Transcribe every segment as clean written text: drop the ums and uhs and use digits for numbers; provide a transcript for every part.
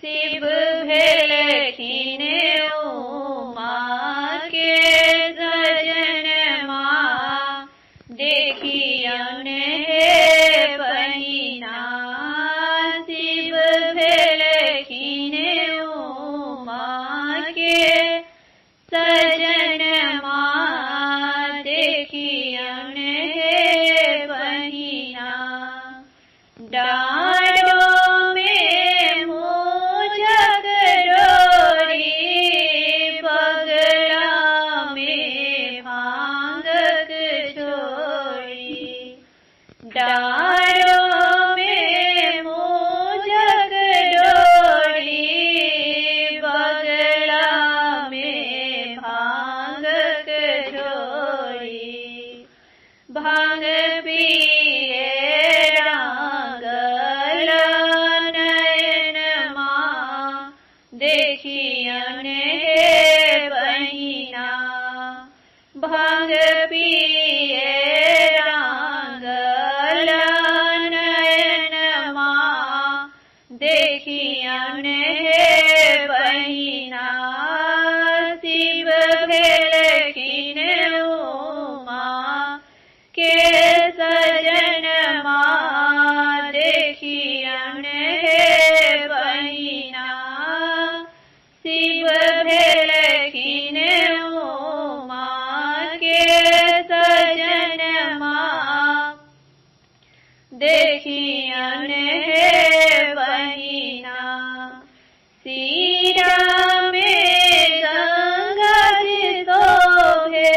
शिव भेलखिन उमा के सजनमा देखियन हे बहिना। शिव भेलखिन उमा के सजनमा देखियन हे बहिना। डाँडों में मूझक डोरी बगला में भांगक छोड़ी। डाँडों में मूझक डोरी बगला में भांगक छोड़ी। भांग पिए देखियन हे बहिना। भांग पिए रांगल नयनमा देखियन हे बहिना। शिव भेलखिन उमा के सजनमा देखियन हे बहिना। शिव भेलखिन उमा के सजनमा देखियन हे बहिना। सीरा में गंगा शोभे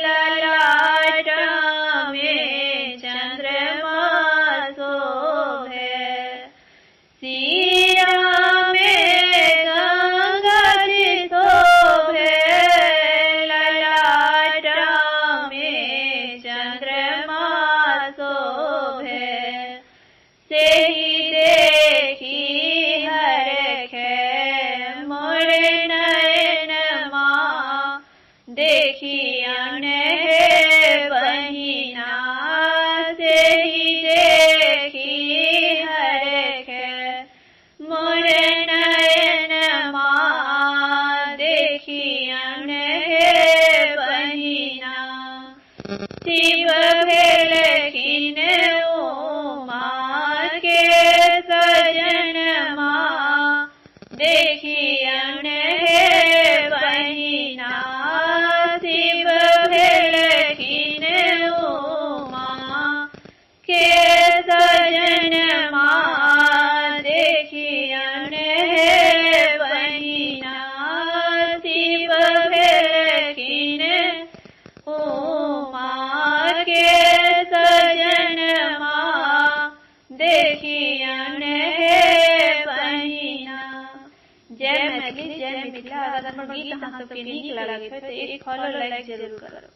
ललाट में चंद्रमा शोभे। सीरा देखी हरखे मोर नयनमा देखियन हे बहिना। देखी हरखे मोर नयनमा देखियन हे बहिना। शिव भेलखिन उमा के सजनमा देखियन हे बहिना। शिव भेलखिन उमा के सजनमा देखियन हे बहिना। शिव भेलखिन उमा के सजनमा देखियन हे बहिना। जय मैथिली जय मिथिला। अगर हमर गीत अहाँ सबके नीक लागैत हो तो एक फॉलो लाइक जरूर करब।